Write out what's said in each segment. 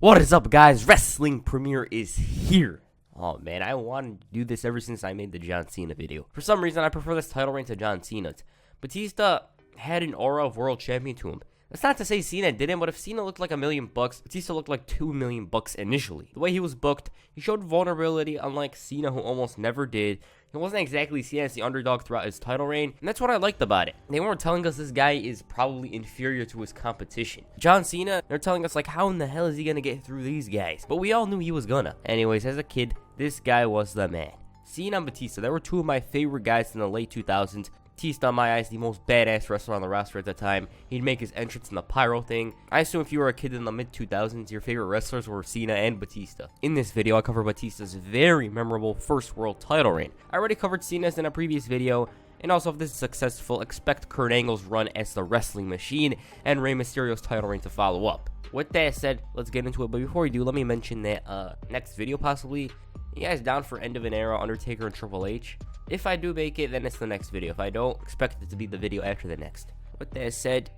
What is up, guys? Wrestling Premiere is here. Oh man, I wanted to do this ever since I made the John Cena video. For some reason, I prefer this title reign to John Cena's. Batista had an aura of world champion to him. That's not to say Cena didn't, but if Cena looked like $1 million, Batista looked like $2 million initially. The way he was booked, he showed vulnerability unlike Cena, who almost never did. He wasn't exactly seen as the underdog throughout his title reign, and that's what I liked about it. They weren't telling us this guy is probably inferior to his competition. John Cena, they're telling us like, how in the hell is he gonna get through these guys? But we all knew he was gonna. Anyways, as a kid, this guy was the man. Cena and Batista, they were two of my favorite guys in the late 2000s. Batista, in my eyes, the most badass wrestler on the roster at the time. He'd make his entrance in the pyro thing. I assume if you were a kid in the mid-2000s, your favorite wrestlers were Cena and Batista. In this video, I cover Batista's very memorable first world title reign. I already covered Cena's in a previous video, and also if this is successful, expect Kurt Angle's run as the Wrestling Machine and Rey Mysterio's title reign to follow up. With that said, let's get into it, but before we do, let me mention that next video possibly, you guys down for End of an Era, Undertaker and Triple H? If I do make it, then it's the next video. If I don't, expect it to be the video after the next. With that said,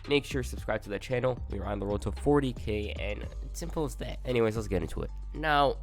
make sure to subscribe to the channel. We're on the road to 40k, and it's simple as that. Anyways, let's get into it. Now,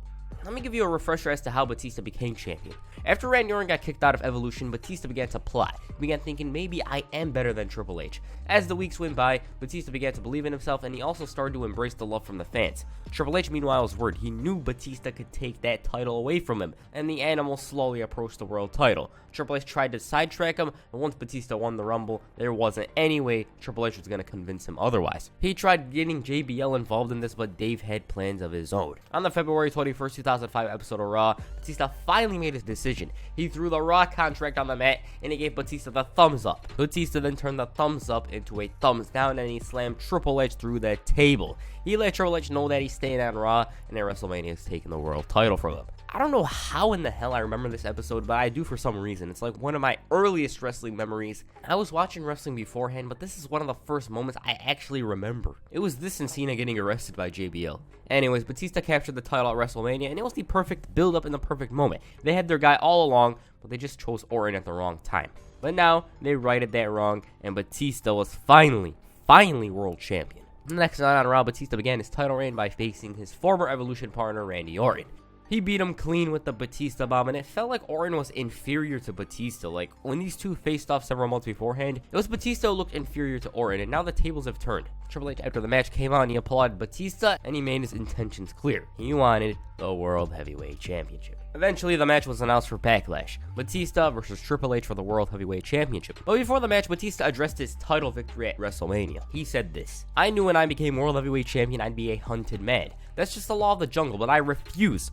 let me give you a refresher as to how Batista became champion. After Randy Orton got kicked out of Evolution, Batista began to plot. He began thinking, maybe I am better than Triple H. As the weeks went by, Batista began to believe in himself, and he also started to embrace the love from the fans. Triple H, meanwhile, was worried. He knew Batista could take that title away from him, and the animal slowly approached the world title. Triple H tried to sidetrack him, and once Batista won the Rumble, there wasn't any way Triple H was going to convince him otherwise. He tried getting JBL involved in this, but Dave had plans of his own. On the February 21st, 2005 episode of Raw, Batista finally made his decision. He threw the Raw contract on the mat, and he gave Batista the thumbs up. Batista then turned the thumbs up into a thumbs down, and he slammed Triple H through the table. He let Triple H know that he's staying on Raw, and at WrestleMania is taking the world title from him. I don't know how in the hell I remember this episode, but I do for some reason. It's like one of my earliest wrestling memories. I was watching wrestling beforehand, but this is one of the first moments I actually remember. It was this and Cena getting arrested by JBL. Anyways, Batista captured the title at WrestleMania, and it was the perfect build-up in the perfect moment. They had their guy all along, but they just chose Orton at the wrong time. But now, they righted that wrong, and Batista was finally world champion. The next night on Raw, Batista began his title reign by facing his former Evolution partner, Randy Orton. He beat him clean with the Batista bomb, and it felt like Orton was inferior to Batista. Like, when these two faced off several months beforehand, it was Batista who looked inferior to Orton, and now the tables have turned. Triple H, after the match came on, he applauded Batista, and he made his intentions clear. He wanted the World Heavyweight Championship. Eventually, the match was announced for Backlash. Batista versus Triple H for the World Heavyweight Championship. But before the match, Batista addressed his title victory at WrestleMania. He said this: "I knew when I became World Heavyweight Champion, I'd be a hunted man. That's just the law of the jungle, but I refuse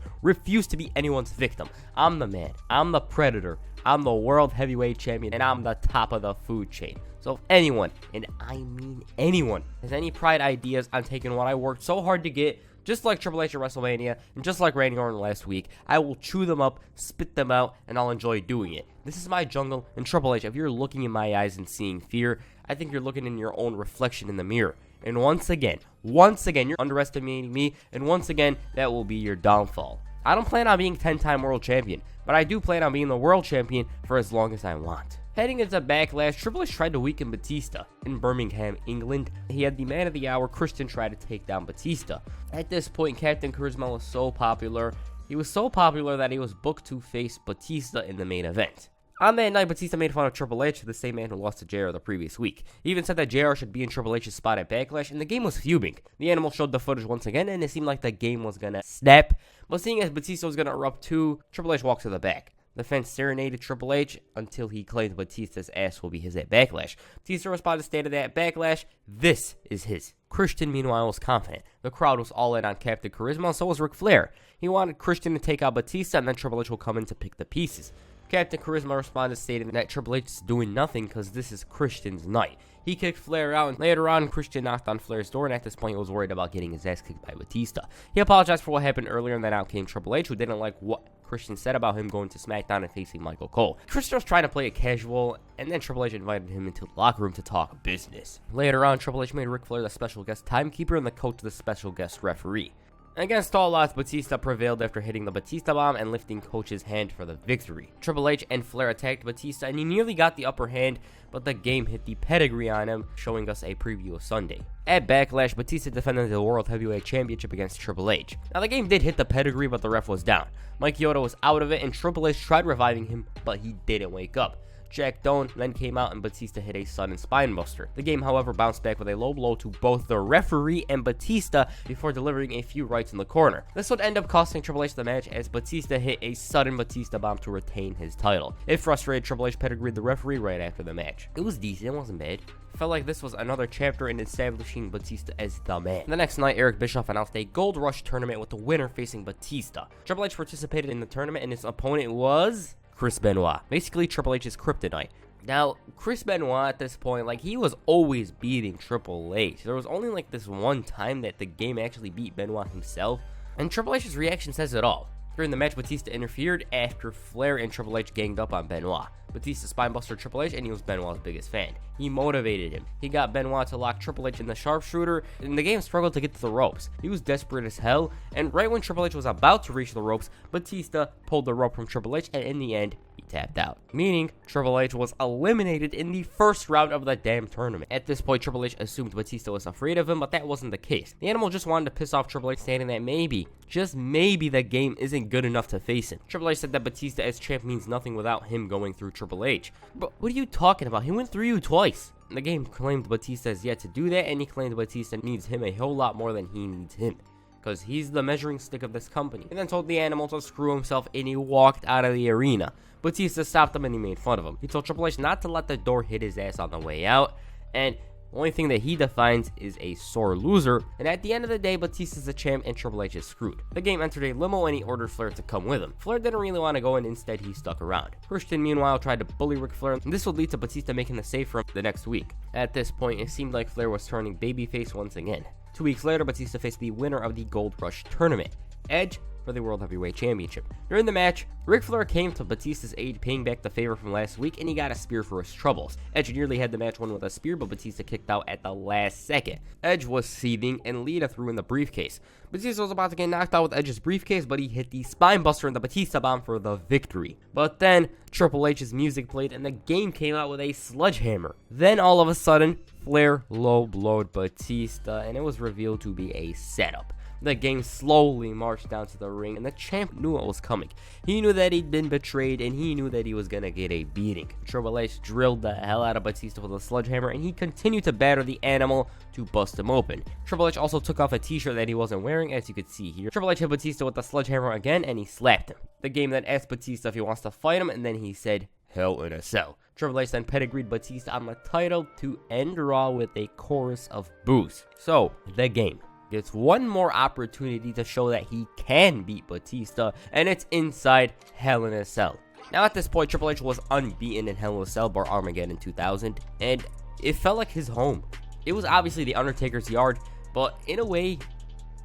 to be anyone's victim. I'm the man. I'm the predator. I'm the World Heavyweight Champion, and I'm the top of the food chain. So if anyone, and I mean anyone, has any pride ideas on taking what I worked so hard to get, just like Triple H at WrestleMania, and just like Randy Orton last week, I will chew them up, spit them out, and I'll enjoy doing it. This is my jungle, and Triple H, if you're looking in my eyes and seeing fear, I think you're looking in your own reflection in the mirror. And once again, you're underestimating me, and once again, that will be your downfall. I don't plan on being 10-time world champion, but I do plan on being the world champion for as long as I want." Heading into Backlash, Triple H tried to weaken Batista. In Birmingham, England, he had the Man of the Hour, Christian, try to take down Batista. At this point, Captain Charisma was so popular. He was so popular that he was booked to face Batista in the main event. On that night, Batista made fun of Triple H, the same man who lost to JR the previous week. He even said that JR should be in Triple H's spot at Backlash, and the game was fuming. The Animal showed the footage once again, and it seemed like the game was gonna snap. But seeing as Batista was gonna erupt too, Triple H walked to the back. The fans serenaded Triple H until he claimed Batista's ass will be his at Backlash. Batista responded, stated that at Backlash, this is his. Christian, meanwhile, was confident. The crowd was all in on Captain Charisma, and so was Ric Flair. He wanted Christian to take out Batista, and then Triple H will come in to pick the pieces. Captain Charisma responded, stating that Triple H is doing nothing because this is Christian's night. He kicked Flair out, and later on, Christian knocked on Flair's door, and at this point, he was worried about getting his ass kicked by Batista. He apologized for what happened earlier, and then out came Triple H, who didn't like what Christian said about him going to SmackDown and facing Michael Cole. Christian was trying to play it casual, and then Triple H invited him into the locker room to talk business. Later on, Triple H made Ric Flair the special guest timekeeper and the coach the special guest referee. Against all odds, Batista prevailed after hitting the Batista bomb and lifting Coach's hand for the victory. Triple H and Flair attacked Batista and he nearly got the upper hand, but the game hit the pedigree on him, showing us a preview of Sunday. At Backlash, Batista defended the World Heavyweight Championship against Triple H. Now the game did hit the pedigree, but the ref was down. Mike Chioda was out of it and Triple H tried reviving him, but he didn't wake up. Jack Doan then came out and Batista hit a sudden spinebuster. The game, however, bounced back with a low blow to both the referee and Batista before delivering a few rights in the corner. This would end up costing Triple H the match as Batista hit a sudden Batista bomb to retain his title. It frustrated Triple H pedigreed the referee right after the match. It was decent, it wasn't bad. Felt like this was another chapter in establishing Batista as the man. The next night, Eric Bischoff announced a Gold Rush tournament with the winner facing Batista. Triple H participated in the tournament and his opponent was Chris Benoit, basically Triple H's kryptonite. Now, Chris Benoit at this point, like, he was always beating Triple H. There was only like this one time that the game actually beat Benoit himself, and Triple H's reaction says it all. During the match, Batista interfered after Flair and Triple H ganged up on Benoit. Batista spinebuster Triple H, and he was Benoit's biggest fan. He motivated him. He got Benoit to lock Triple H in the sharpshooter, and the game struggled to get to the ropes. He was desperate as hell, and right when Triple H was about to reach the ropes, Batista pulled the rope from Triple H, and in the end, he tapped out. Meaning, Triple H was eliminated in the first round of the damn tournament. At this point, Triple H assumed Batista was afraid of him, but that wasn't the case. The animal just wanted to piss off Triple H, stating that maybe, just maybe, the game isn't good enough to face him. Triple H said that Batista as champ means nothing without him going through Triple H. But what are you talking about? He went through you twice. The game claimed Batista has yet to do that, and he claimed Batista needs him a whole lot more than he needs him, because he's the measuring stick of this company. And then told the animal to screw himself, and he walked out of the arena. Batista stopped him and he made fun of him. He told Triple H not to let the door hit his ass on the way out, and the only thing that he defines is a sore loser, and at the end of the day, Batista's the champ and Triple H is screwed. The game entered a limo and he ordered Flair to come with him. Flair didn't really want to go, and instead he stuck around. Christian, meanwhile, tried to bully Ric Flair, and this would lead to Batista making the save for him the next week. At this point, it seemed like Flair was turning babyface once again. 2 weeks later, Batista faced the winner of the Gold Rush tournament, Edge, for the World Heavyweight Championship. During the match, Ric Flair came to Batista's aid, paying back the favor from last week, and he got a spear for his troubles. Edge nearly had the match won with a spear, but Batista kicked out at the last second. Edge was seething, and Lita threw in the briefcase. Batista was about to get knocked out with Edge's briefcase, but he hit the spinebuster and the Batista bomb for the victory. But then, Triple H's music played, and the game came out with a sledgehammer. Then, all of a sudden, Flair low-blowed Batista, and it was revealed to be a setup. The game slowly marched down to the ring, and the champ knew what was coming. He knew that he'd been betrayed, and he knew that he was gonna get a beating. Triple H drilled the hell out of Batista with a sledgehammer, and he continued to batter the animal to bust him open. Triple H also took off a t-shirt that he wasn't wearing, as you could see here. Triple H hit Batista with the sledgehammer again, and he slapped him. The game then asked Batista if he wants to fight him, and then he said, "Hell in a Cell." Triple H then pedigreed Batista on the title to end Raw with a chorus of boos. So, the game gets one more opportunity to show that he can beat Batista, and it's inside Hell in a Cell. Now at this point, Triple H was unbeaten in Hell in a Cell bar Armageddon 2000, and it felt like his home. It was obviously The Undertaker's yard, but in a way,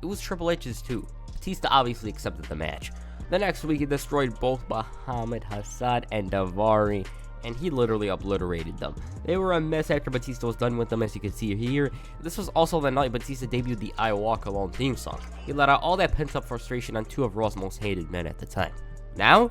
it was Triple H's too. Batista obviously accepted the match. The next week, he destroyed both Muhammad Hassan and Daivari, and he literally obliterated them. They were a mess after Batista was done with them, as you can see here. This was also the night Batista debuted the I Walk Alone theme song. He let out all that pent-up frustration on 2 of Raw's most hated men at the time. Now,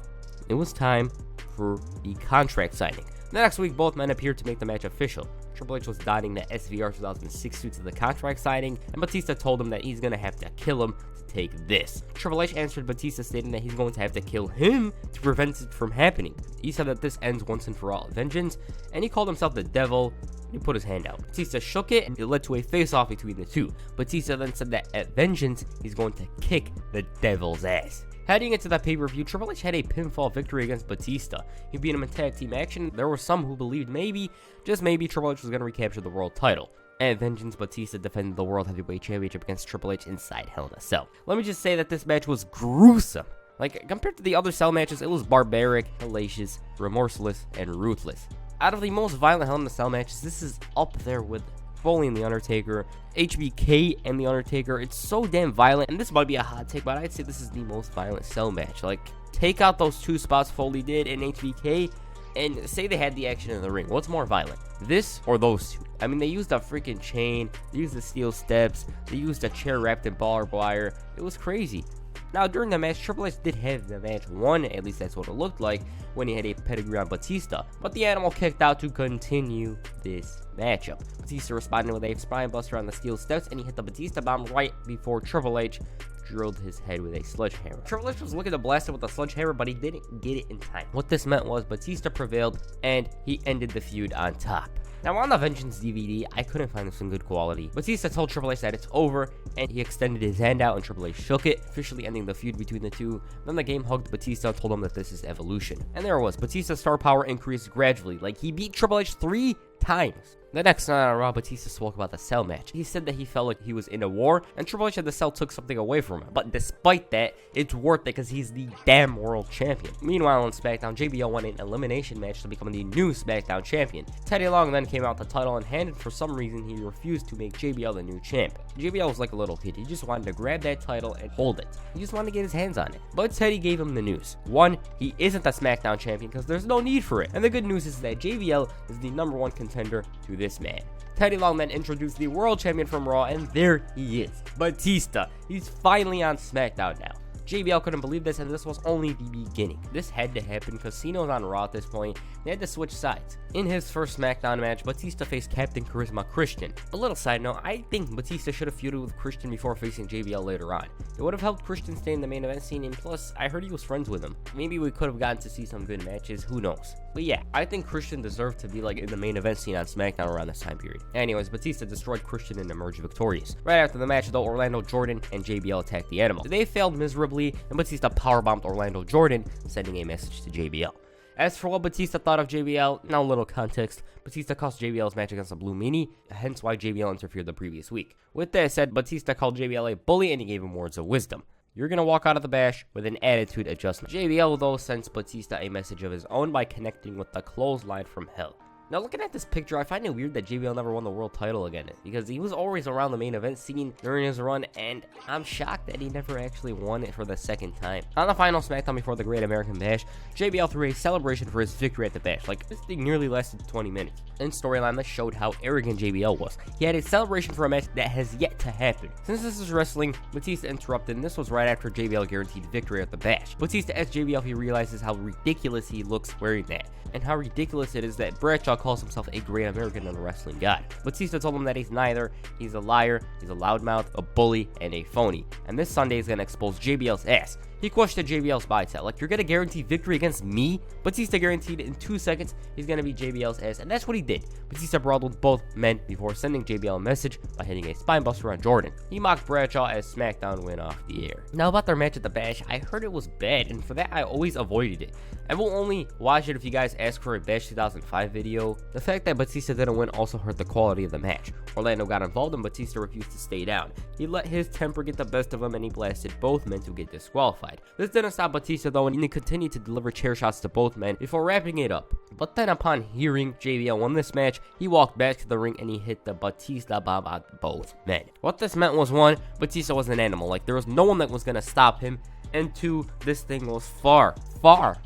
it was time for the contract signing. The next week, both men appeared to make the match official. Triple H was donning the SVR 2006 suit to the contract signing, and Batista told him that he's going to have to kill him to take this. Triple H answered Batista, stating that he's going to have to kill him to prevent it from happening. He said that this ends once and for all vengeance, and he called himself the Devil, and he put his hand out. Batista shook it, and it led to a face-off between the two. Batista then said that at vengeance, he's going to kick the Devil's ass. Heading into that pay-per-view, Triple H had a pinfall victory against Batista. He beat him in tag team action. There were some who believed maybe, just maybe, Triple H was going to recapture the world title. At Vengeance, Batista defended the World Heavyweight Championship against Triple H inside Hell in a Cell. Let me just say that this match was gruesome. Like, compared to the other Cell matches, it was barbaric, hellacious, remorseless, and ruthless. Out of the most violent Hell in a Cell matches, this is up there with Foley and The Undertaker, HBK and The Undertaker. It's so damn violent, and this might be a hot take, but I'd say this is the most violent Cell match. Like, take out those 2 spots Foley did in HBK, And say they had the action in the ring, what's more violent, this or those two? I mean, they used a freaking chain, they used the steel steps, they used a chair wrapped in barbed wire. It was crazy. Now, during the match, Triple H did have the match won, at least that's what it looked like, when he had a pedigree on Batista. But the animal kicked out to continue this matchup. Batista responded with a spine buster on the steel steps, and he hit the Batista bomb right before Triple H drilled his head with a sledgehammer. Triple H was looking to blast it with a sledgehammer, but he didn't get it in time. What this meant was Batista prevailed, and he ended the feud on top. Now, on the Vengeance DVD, I couldn't find this in good quality. Batista told Triple H that it's over, and he extended his hand out, and Triple H shook it, officially ending the feud between the two. Then the game hugged Batista and told him that this is evolution. And there it was. Batista's star power increased gradually. Like, he beat Triple H 3 times. The next night on Raw, Batista spoke about the Cell match. He said that he felt like he was in a war, and Triple H and the Cell took something away from him. But despite that, it's worth it because he's the damn world champion. Meanwhile, on SmackDown, JBL won an elimination match to become the new SmackDown champion. Teddy Long then came out the title in hand, and for some reason, he refused to make JBL the new champ. JBL was like a little kid. He just wanted to grab that title and hold it. He just wanted to get his hands on it. But Teddy gave him the news. One, he isn't the SmackDown champion because there's no need for it. And the good news is that JBL is the #1 contender to this man. Teddy Long then introduced the world champion from Raw, and there he is, Batista. He's finally on SmackDown now. JBL couldn't believe this, and this was only the beginning. This had to happen because Ceno's on Raw at this point. They had to switch sides. In his first SmackDown match, Batista faced Captain Charisma Christian. A little side note, I think Batista should have feuded with Christian before facing JBL later on. It would have helped Christian stay in the main event scene, and plus, I heard he was friends with him. Maybe we could have gotten to see some good matches, who knows. But yeah, I think Christian deserved to be like in the main event scene on SmackDown around this time period. Anyways, Batista destroyed Christian and emerged victorious. Right after the match, though, Orlando Jordan and JBL attacked the Animal. They failed miserably, and Batista powerbombed Orlando Jordan, sending a message to JBL. As for what Batista thought of JBL, now a little context, Batista cost JBL's match against the Blue Meanie, hence why JBL interfered the previous week. With that said, Batista called JBL a bully and he gave him words of wisdom. You're going to walk out of the bash with an attitude adjustment. JBL, though, sends Batista a message of his own by connecting with the clothesline from hell. Now, looking at this picture, I find it weird that JBL never won the world title again, because he was always around the main event scene during his run, and I'm shocked that he never actually won it for the second time. On the final SmackDown before the Great American Bash, JBL threw a celebration for his victory at the Bash. Like, this thing nearly lasted 20 minutes. In storyline, this showed how arrogant JBL was. He had a celebration for a match that has yet to happen. Since this is wrestling, Batista interrupted, and this was right after JBL guaranteed victory at the Bash. Batista asked JBL if he realizes how ridiculous he looks wearing that, and how ridiculous it is that Bradshaw calls himself a great American and a wrestling god. Batista told him that he's neither. He's a liar, he's a loudmouth, a bully, and a phony. And this Sunday is going to expose JBL's ass. He questioned JBL's bicep, like, you're going to guarantee victory against me? Batista guaranteed in 2 seconds he's going to beat JBL's ass, and that's what he did. Batista brawled with both men before sending JBL a message by hitting a spinebuster on Jordan. He mocked Bradshaw as SmackDown went off the air. Now, about their match at the Bash, I heard it was bad, and for that I always avoided it. I will only watch it if you guys ask for a Bash 2005 video. The fact that Batista didn't win also hurt the quality of the match. Orlando got involved and Batista refused to stay down. He let his temper get the best of him and he blasted both men to get disqualified. This didn't stop Batista though, and he continued to deliver chair shots to both men before wrapping it up. But then upon hearing JBL won this match, he walked back to the ring and he hit the Batista bomb on both men. What this meant was, one, Batista was an animal. Like, there was no one that was going to stop him. And two, this thing was far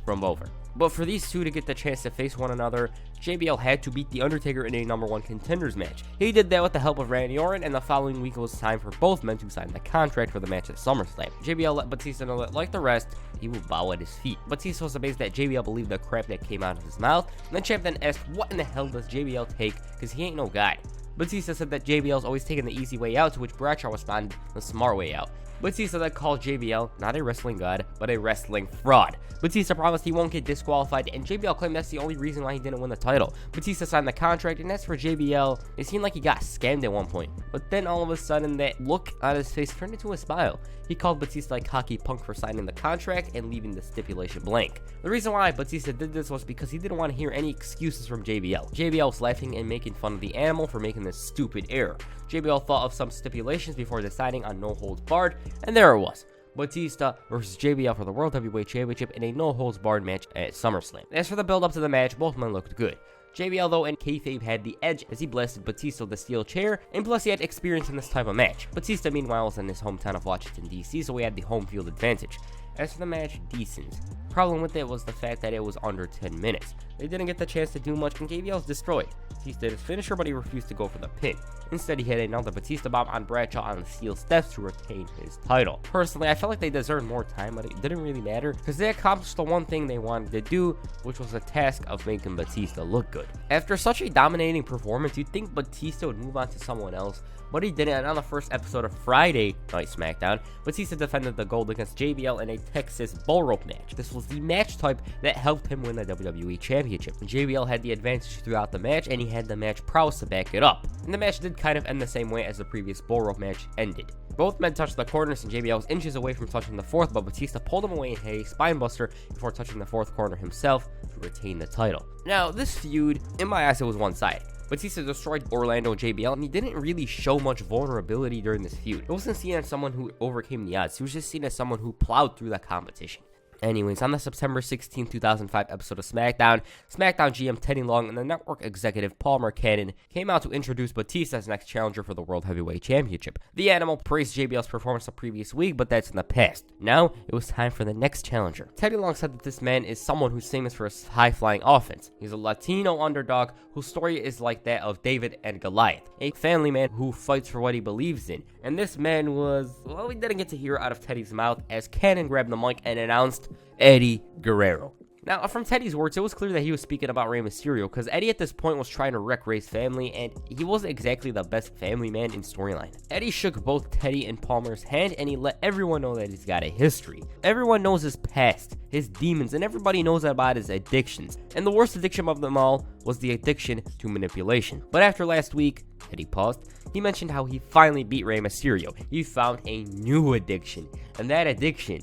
from over. But for these two to get the chance to face one another, JBL had to beat The Undertaker in a #1 contenders match. He did that with the help of Randy Orton, and the following week it was time for both men to sign the contract for the match at SummerSlam. JBL let Batista know that, like the rest, he would bow at his feet. Batista was amazed that JBL believed the crap that came out of his mouth, and the champ then asked what in the hell does JBL take, because he ain't no guy. Batista said that JBL's always taken the easy way out, to which Bradshaw responded the smart way out. Batista then called JBL not a wrestling god, but a wrestling fraud. Batista promised he won't get disqualified, and JBL claimed that's the only reason why he didn't win the title. Batista signed the contract, and as for JBL, it seemed like he got scammed at one point. But then all of a sudden, that look on his face turned into a smile. He called Batista a cocky punk for signing the contract and leaving the stipulation blank. The reason why Batista did this was because he didn't want to hear any excuses from JBL. JBL was laughing and making fun of the animal for making this stupid error. JBL thought of some stipulations before deciding on no holds barred, and there it was. Batista versus JBL for the World Heavyweight Championship in a no-holds-barred match at SummerSlam. As for the build-up to the match, both men looked good. JBL, though, and kayfabe had the edge as he blasted Batista with the steel chair, and plus he had experience in this type of match. Batista, meanwhile, was in his hometown of Washington, D.C., so he had the home field advantage. As for the match, decent. Problem with it was the fact that it was under 10 minutes. They didn't get the chance to do much, and JBL was destroyed. Batista did his finisher, but he refused to go for the pin. Instead, he hit another Batista bomb on Bradshaw on the steel steps to retain his title. Personally, I felt like they deserved more time, but it didn't really matter because they accomplished the one thing they wanted to do, which was the task of making Batista look good. After such a dominating performance, you'd think Batista would move on to someone else, but he didn't. And on the first episode of Friday Night SmackDown, Batista defended the gold against JBL in a Texas bull rope match. This was the match type that helped him win the WWE Championship. JBL had the advantage throughout the match, and he had the match prowess to back it up. And the match did kind of end the same way as the previous bull rope match ended. Both men touched the corners, and JBL was inches away from touching the fourth, but Batista pulled him away and hit a spinebuster before touching the fourth corner himself to retain the title. Now, this feud, in my eyes, it was one-sided. Batista destroyed Orlando and JBL, and he didn't really show much vulnerability during this feud. He wasn't seen as someone who overcame the odds. He was just seen as someone who plowed through the competition. Anyways, on the September 16, 2005 episode of SmackDown, SmackDown GM Teddy Long and the network executive Palmer Cannon came out to introduce Batista's next challenger for the World Heavyweight Championship. The Animal praised JBL's performance the previous week, but that's in the past. Now, it was time for the next challenger. Teddy Long said that this man is someone who's famous for his high-flying offense. He's a Latino underdog whose story is like that of David and Goliath, a family man who fights for what he believes in. And this man was, well, we didn't get to hear it out of Teddy's mouth as Cannon grabbed the mic and announced Eddie Guerrero. Now, from Teddy's words, it was clear that he was speaking about Rey Mysterio, because Eddie at this point was trying to wreck Rey's family, and he wasn't exactly the best family man in storyline. Eddie shook both Teddy and Palmer's hand, and he let everyone know that he's got a history. Everyone knows his past, his demons, and everybody knows about his addictions. And the worst addiction of them all was the addiction to manipulation. But after last week, Eddie paused, he mentioned how he finally beat Rey Mysterio. He found a new addiction, and that addiction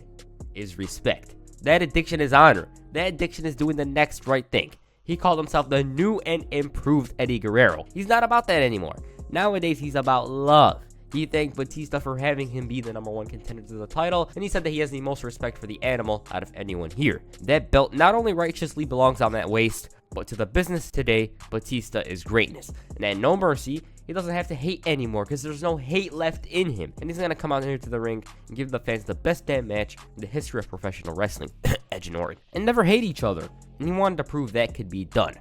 is respect. That addiction is honor. That addiction is doing the next right thing. He called himself the new and improved Eddie Guerrero. He's not about that anymore. Nowadays, he's about love. He thanked Batista for having him be the #1 contender to the title, and he said that he has the most respect for the Animal out of anyone here. That belt not only righteously belongs on that waist, but to the business today, Batista is greatness. And at No Mercy, he doesn't have to hate anymore because there's no hate left in him. And he's going to come out here to the ring and give the fans the best damn match in the history of professional wrestling, Edge and Orton, and never hate each other. And he wanted to prove that could be done.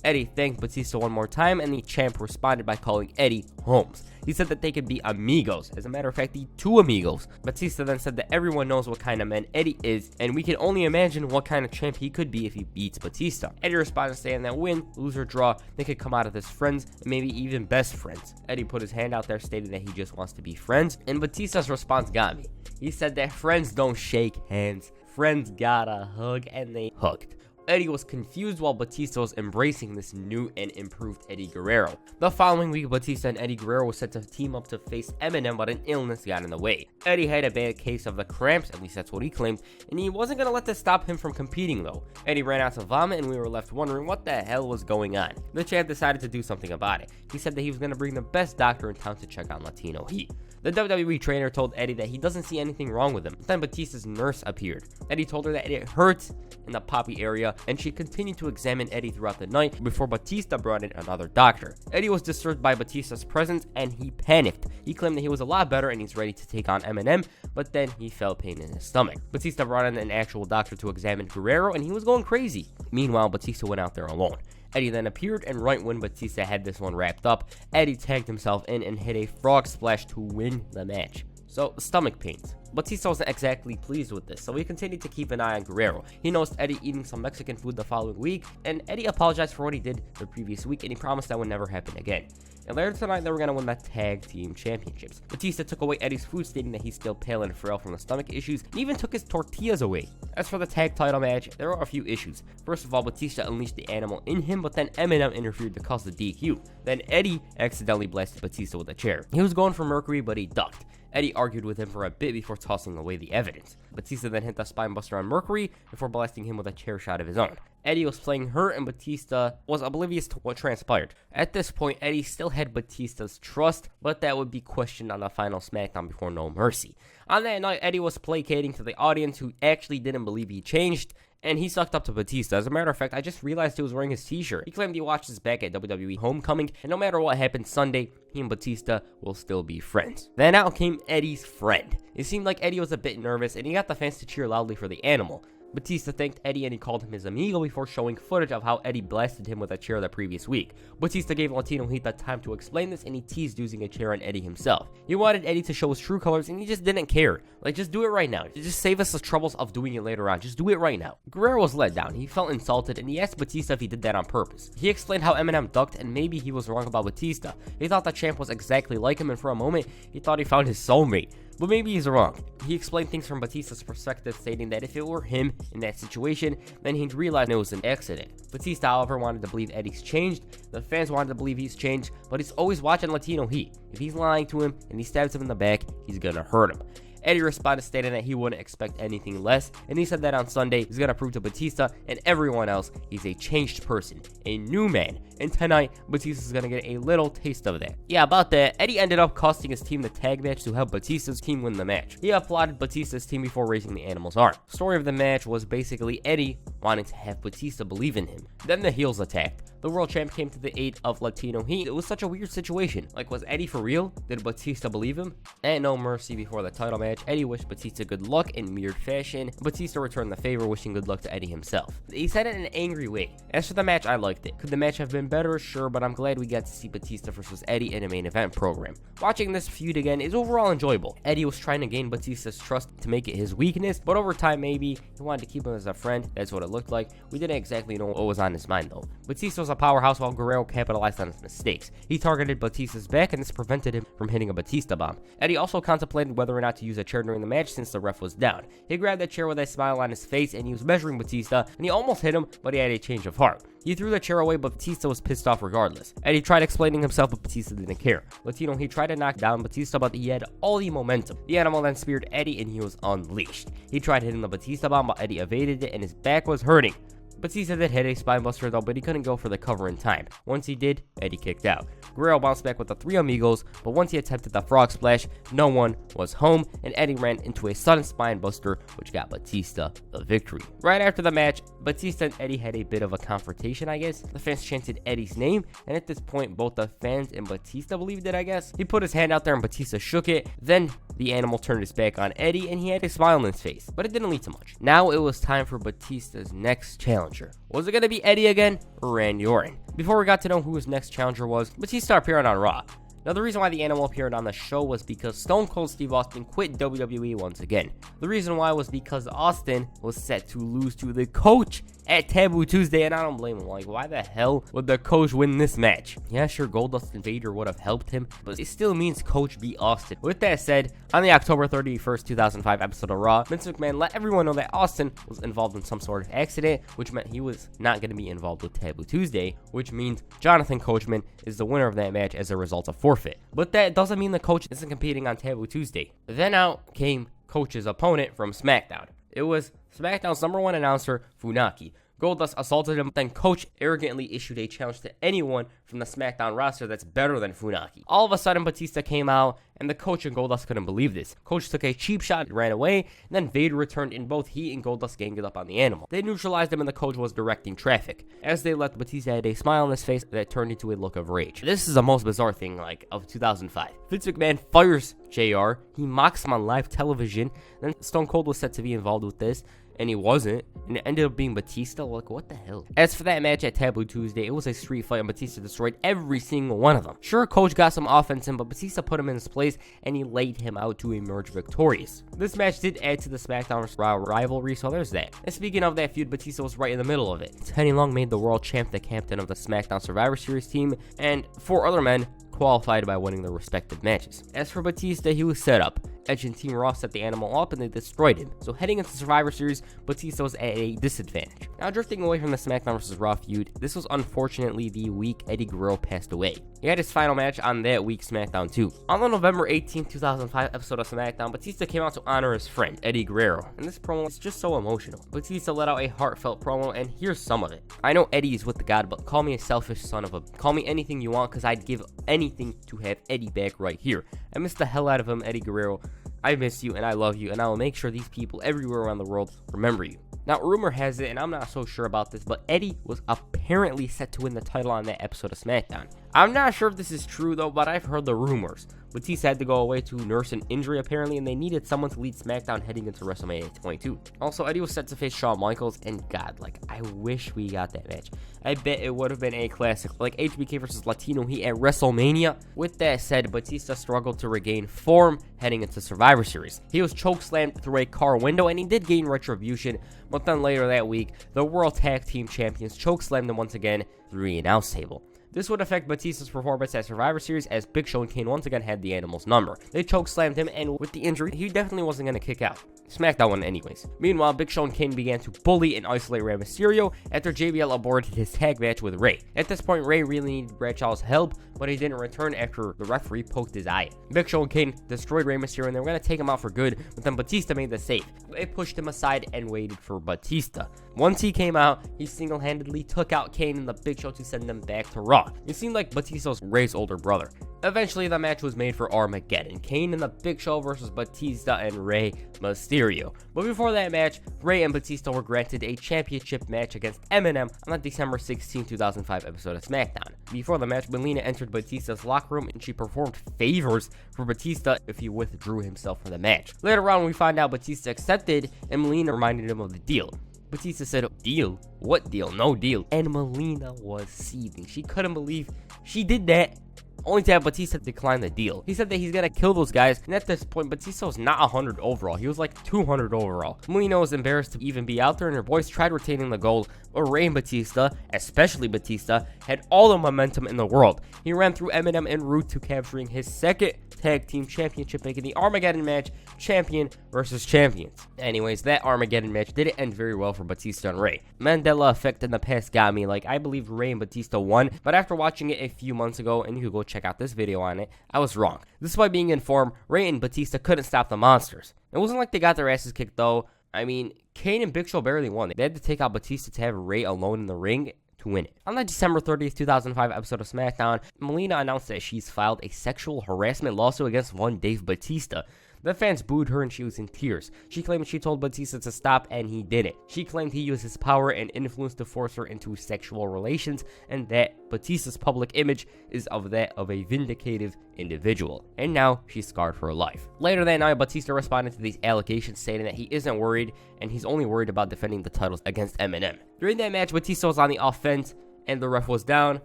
Eddie thanked Batista one more time, and the champ responded by calling Eddie Holmes. He said that they could be amigos. As a matter of fact, the two amigos. Batista then said that everyone knows what kind of man Eddie is, and we can only imagine what kind of champ he could be if he beats Batista. Eddie responded saying that win, lose, or draw, they could come out of this friends, and maybe even best friends. Eddie put his hand out there stating that he just wants to be friends, and Batista's response got me. He said that friends don't shake hands, friends gotta hug, and they hugged. Eddie was confused while Batista was embracing this new and improved Eddie Guerrero. The following week, Batista and Eddie Guerrero were set to team up to face Eminem, but an illness got in the way. Eddie had a bad case of the cramps, at least that's what he claimed, and he wasn't going to let this stop him from competing though. Eddie ran out to vomit, and we were left wondering what the hell was going on. The champ decided to do something about it. He said that he was going to bring the best doctor in town to check on Latino heat. The WWE trainer told Eddie that he doesn't see anything wrong with him. Then Batista's nurse appeared. Eddie told her that it hurt in the poppy area, and she continued to examine Eddie throughout the night before Batista brought in another doctor. Eddie was disturbed by Batista's presence, and he panicked. He claimed that he was a lot better and he's ready to take on Eminem, but then he felt pain in his stomach. Batista brought in an actual doctor to examine Guerrero, and he was going crazy. Meanwhile, Batista went out there alone. Eddie then appeared, and right when Batista had this one wrapped up, Eddie tagged himself in and hit a frog splash to win the match. So, stomach pains. Batista wasn't exactly pleased with this, so he continued to keep an eye on Guerrero. He noticed Eddie eating some Mexican food the following week, and Eddie apologized for what he did the previous week, and he promised that would never happen again. And later tonight, they were going to win the tag team championships. Batista took away Eddie's food, stating that he's still pale and frail from the stomach issues, and even took his tortillas away. As for the tag title match, there were a few issues. First of all, Batista unleashed the animal in him, but then Eminem interfered to cause the DQ. Then Eddie accidentally blasted Batista with a chair. He was going for Mercury, but he ducked. Eddie argued with him for a bit before tossing away the evidence. Batista then hit the spinebuster on Mercury before blasting him with a chair shot of his own. Eddie was playing hurt, and Batista was oblivious to what transpired. At this point, Eddie still had Batista's trust, but that would be questioned on the final SmackDown before No Mercy. On that night, Eddie was placating to the audience who actually didn't believe he changed, and he sucked up to Batista. As a matter of fact, I just realized he was wearing his t-shirt. He claimed he watched his back at WWE Homecoming, and no matter what happened Sunday, he and Batista will still be friends. Then out came Eddie's friend. It seemed like Eddie was a bit nervous, and he got the fans to cheer loudly for the animal. Batista thanked Eddie and he called him his amigo before showing footage of how Eddie blasted him with a chair the previous week. Batista gave Latino Heat the time to explain this and he teased using a chair on Eddie himself. He wanted Eddie to show his true colors and he just didn't care. Like, just do it right now. Just save us the troubles of doing it later on. Just do it right now. Guerrero was let down. He felt insulted and he asked Batista if he did that on purpose. He explained how Eminem ducked and maybe he was wrong about Batista. He thought the champ was exactly like him and for a moment he thought he found his soulmate. But maybe he's wrong. He explained things from Batista's perspective, stating that if it were him in that situation, then he'd realize it was an accident. Batista, however, wanted to believe Eddie's changed. The fans wanted to believe he's changed, but he's always watching Latino Heat. If he's lying to him and he stabs him in the back, he's gonna hurt him. Eddie responded stating that he wouldn't expect anything less, and he said that on Sunday he's gonna prove to Batista and everyone else he's a changed person, a new man, and tonight Batista's gonna get a little taste of that. Yeah, about that, Eddie ended up costing his team the tag match to help Batista's team win the match. He applauded Batista's team before raising the animal's arm. The story of the match was basically Eddie wanting to have Batista believe in him. Then the heels attacked. The world champ came to the aid of Latino Heat. It was such a weird situation. Like, was Eddie for real? Did Batista believe him? And no mercy before the title match. Eddie wished Batista good luck in weird fashion. Batista returned the favor, wishing good luck to Eddie himself. He said it in an angry way. As for the match, I liked it. Could the match have been better? Sure, but I'm glad we got to see Batista versus Eddie in a main event program. Watching this feud again is overall enjoyable. Eddie was trying to gain Batista's trust to make it his weakness, but over time maybe he wanted to keep him as a friend. That's what it looked like. We didn't exactly know what was on his mind though. Batista was a powerhouse while Guerrero capitalized on his mistakes. He targeted Batista's back and this prevented him from hitting a Batista bomb. Eddie also contemplated whether or not to use a chair during the match since the ref was down. He grabbed that chair with a smile on his face and he was measuring Batista and he almost hit him, but he had a change of heart. He threw the chair away, but Batista was pissed off regardless. Eddie tried explaining himself, but Batista didn't care. Latino, he tried to knock down Batista, but he had all the momentum. The animal then speared Eddie, and he was unleashed. He tried hitting the Batista bomb, but Eddie evaded it, and his back was hurting. Batista did hit a spinebuster though, but he couldn't go for the cover in time. Once he did, Eddie kicked out. Guerrero bounced back with the Three Amigos, but once he attempted the frog splash, no one was home, and Eddie ran into a sudden spinebuster, which got Batista the victory. Right after the match, Batista and Eddie had a bit of a confrontation, I guess. The fans chanted Eddie's name, and at this point, both the fans and Batista believed it, I guess. He put his hand out there and Batista shook it. Then the animal turned his back on Eddie, and he had a smile on his face, but it didn't lead to much. Now it was time for Batista's next challenger. Was it going to be Eddie again or Randy Orton? Before we got to know who his next challenger was, Batista appeared on Raw. Now, the reason why the animal appeared on the show was because Stone Cold Steve Austin quit WWE once again. The reason why was because Austin was set to lose to the coach at Taboo Tuesday, and I don't blame him. Like, why the hell would the coach win this match? Yeah, sure, Goldust and Vader would have helped him, but it still means coach beat Austin. With that said, on the October 31st, 2005 episode of Raw, Vince McMahon let everyone know that Austin was involved in some sort of accident, which meant he was not going to be involved with Taboo Tuesday, which means Jonathan Coachman is the winner of that match as a result of forfeit. But that doesn't mean the coach isn't competing on Taboo Tuesday. Then out came Coach's opponent from SmackDown. It was SmackDown's #1 announcer, Funaki. Goldust assaulted him, then Coach arrogantly issued a challenge to anyone from the SmackDown roster that's better than Funaki. All of a sudden, Batista came out, and the Coach and Goldust couldn't believe this. Coach took a cheap shot and ran away, and then Vader returned, and both he and Goldust ganged up on the animal. They neutralized him, and the Coach was directing traffic. As they left, Batista had a smile on his face that turned into a look of rage. This is the most bizarre thing, of 2005. Vince McMahon fires JR, he mocks him on live television, then Stone Cold was set to be involved with this, and he wasn't, and it ended up being Batista. Like, what the hell? As for that match at Taboo Tuesday, it was a street fight, and Batista destroyed every single one of them. Sure, Coach got some offense in, but Batista put him in his place, and he laid him out to emerge victorious. This match did add to the SmackDown Raw rivalry, so there's that. And speaking of that feud, Batista was right in the middle of it. Teddy Long made the world champ the captain of the SmackDown Survivor Series team, and 4 other men qualified by winning their respective matches. As for Batista, he was set up. Edge and Team Raw set the animal up and they destroyed him. So heading into Survivor Series, Batista was at a disadvantage. Now drifting away from the SmackDown vs. Raw feud, this was unfortunately the week Eddie Guerrero passed away. He had his final match on that week's SmackDown too. On the November 18, 2005 episode of SmackDown, Batista came out to honor his friend, Eddie Guerrero. And this promo is just so emotional. Batista let out a heartfelt promo and here's some of it. I know Eddie is with the God, but call me a selfish son of a... Call me anything you want because I'd give anything to have Eddie back right here. I miss the hell out of him, Eddie Guerrero. I miss you and I love you and I will make sure these people everywhere around the world remember you. Now, rumor has it, and I'm not so sure about this, but Eddie was apparently set to win the title on that episode of SmackDown. I'm not sure if this is true though, but I've heard the rumors. Batista had to go away to nurse an injury apparently, and they needed someone to lead SmackDown heading into WrestleMania 22. Also, Eddie was set to face Shawn Michaels, and God, like, I wish we got that match. I bet it would have been a classic, like HBK versus Latino Heat at WrestleMania. With that said, Batista struggled to regain form heading into Survivor Series. He was chokeslammed through a car window, and he did gain retribution, but then later that week, the World Tag Team Champions chokeslammed him once again through the announce table. This would affect Batista's performance at Survivor Series, as Big Show and Kane once again had the Animal's number. They chokeslammed him, and with the injury, he definitely wasn't going to kick out. SmackDown won anyways. Meanwhile, Big Show and Kane began to bully and isolate Rey Mysterio after JBL aborted his tag match with Rey. At this point, Rey really needed Bradshaw's help, but he didn't return after the referee poked his eye. Big Show and Kane destroyed Rey Mysterio, and they were going to take him out for good, but then Batista made the save. They pushed him aside and waited for Batista. Once he came out, he single-handedly took out Kane and the Big Show to send them back to Raw. It seemed like Batista was Rey's older brother. Eventually, the match was made for Armageddon. Kane and the Big Show versus Batista and Rey Mysterio. But before that match, Rey and Batista were granted a championship match against Eminem on the December 16, 2005 episode of SmackDown. Before the match, Melina entered Batista's locker room and she performed favors for Batista if he withdrew himself from the match. Later on, we find out Batista accepted, and Melina reminded him of the deal. Batista said, "Deal? What deal? No deal." And Melina was seething. She couldn't believe she did that, only to have Batista decline the deal. He said that he's gonna kill those guys, and at this point, Batista was not 100 overall. He was like 200 overall. Melina was embarrassed to even be out there, and her boys tried retaining the gold, but Rey and Batista, especially Batista, had all the momentum in the world. He ran through Eminem en route to capturing his second tag team championship, making the Armageddon match champion versus champions. Anyways, that Armageddon match didn't end very well for Batista and Rey. Mandela effect in the past got me. Like, I believed Rey and Batista won, but after watching it a few months ago, and you could go check out this video on it, I was wrong. Despite being informed, Rey and Batista couldn't stop the monsters. It wasn't like they got their asses kicked though. I mean, Kane and Big Show barely won. They had to take out Batista to have Rey alone in the ring to win it. On the December 30th, 2005 episode of SmackDown, Melina announced that she's filed a sexual harassment lawsuit against one Dave Batista. The fans booed her and she was in tears. She claimed she told Batista to stop and he didn't. She claimed he used his power and influence to force her into sexual relations, and that Batista's public image is of that of a vindicative individual. And now she's scarred for life. Later that night, Batista responded to these allegations, stating that he isn't worried and he's only worried about defending the titles against Eminem. During that match, Batista was on the offense and the ref was down,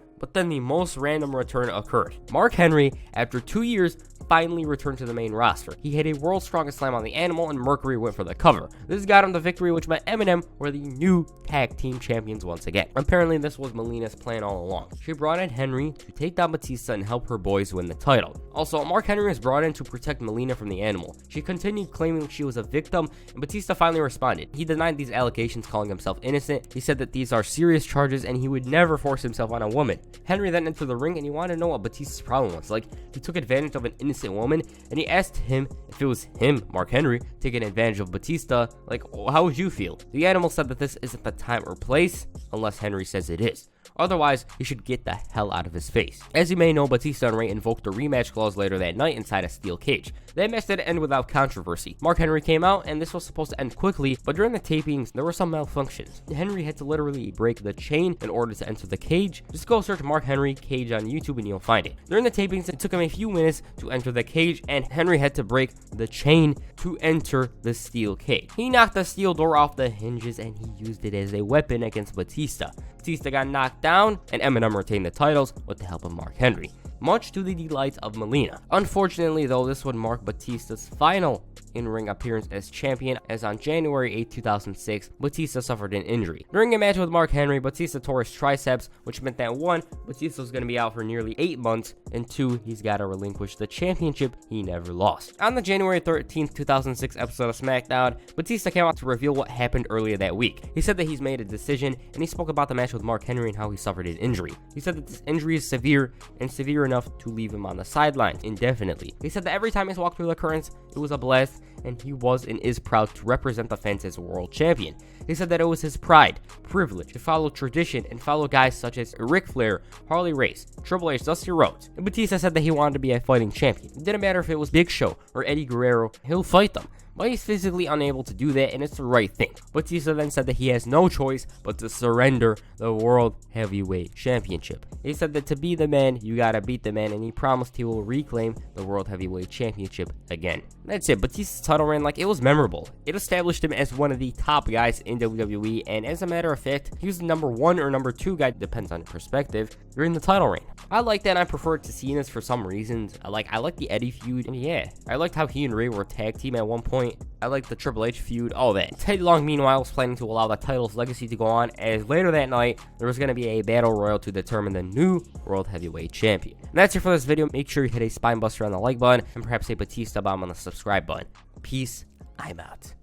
but then the most random return occurred. Mark Henry, after 2 years, finally returned to the main roster. He had a World's Strongest Slam on the Animal, and Mercury went for the cover. This got him the victory, which meant Eminem were the new tag team champions once again. Apparently, this was Melina's plan all along. She brought in Henry to take down Batista and help her boys win the title. Also, Mark Henry was brought in to protect Melina from the Animal. She continued claiming she was a victim, and Batista finally responded. He denied these allegations, calling himself innocent. He said that these are serious charges and he would never force himself on a woman. Henry then entered the ring and he wanted to know what Batista's problem was. Like, he took advantage of an innocent woman, and he asked him if it was him, Mark Henry, taking advantage of Batista. Like, how would you feel? The Animal said that this isn't the time or place, unless Henry says it is. Otherwise, he should get the hell out of his face. As you may know, Batista and Rey invoked a rematch clause later that night inside a steel cage. That match didn't end without controversy. Mark Henry came out, and this was supposed to end quickly, but during the tapings, there were some malfunctions. Henry had to literally break the chain in order to enter the cage. Just go search Mark Henry cage on YouTube and you'll find it. During the tapings, it took him a few minutes to enter the cage, and Henry had to break the chain to enter the steel cage. He knocked the steel door off the hinges, and he used it as a weapon against Batista. Batista got knocked down, and Eminem retained the titles with the help of Mark Henry, much to the delight of Melina. Unfortunately, though, this would mark Batista's final in-ring appearance as champion, as on January 8, 2006, Batista suffered an injury. During a match with Mark Henry, Batista tore his triceps, which meant that 1, Batista was going to be out for nearly 8 months, and 2, he's got to relinquish the championship he never lost. On the January 13, 2006 episode of SmackDown, Batista came out to reveal what happened earlier that week. He said that he's made a decision, and he spoke about the match with Mark Henry and how he suffered an injury. He said that this injury is severe, and severe enough to leave him on the sidelines indefinitely. He said that every time he's walked through the currents, it was a blast, and he was and is proud to represent the fans as a world champion. He said that it was his pride, privilege, to follow tradition and follow guys such as Ric Flair, Harley Race, Triple H, Dusty Rhodes. And Batista said that he wanted to be a fighting champion. It didn't matter if it was Big Show or Eddie Guerrero, he'll fight them. but he's physically unable to do that, and it's the right thing. Batista then said that he has no choice but to surrender the World Heavyweight Championship. He said that to be the man, you gotta beat the man, and he promised he will reclaim the World Heavyweight Championship again. That's it. Batista's title reign, like, it was memorable. It established him as one of the top guys in WWE, and as a matter of fact, he was the number 1 or number 2 guy, depends on perspective, during the title reign. I like that. I prefer it to Cena's for some reasons. I like the Eddie feud, and yeah, I liked how he and Rey were a tag team at one point. I like the Triple H feud, all that. Teddy Long, meanwhile, was planning to allow the title's legacy to go on, as later that night, there was going to be a battle royal to determine the new World Heavyweight Champion. And that's it for this video. Make sure you hit a spine buster on the like button, and perhaps a Batista bomb on the subscribe button. Peace. I'm out.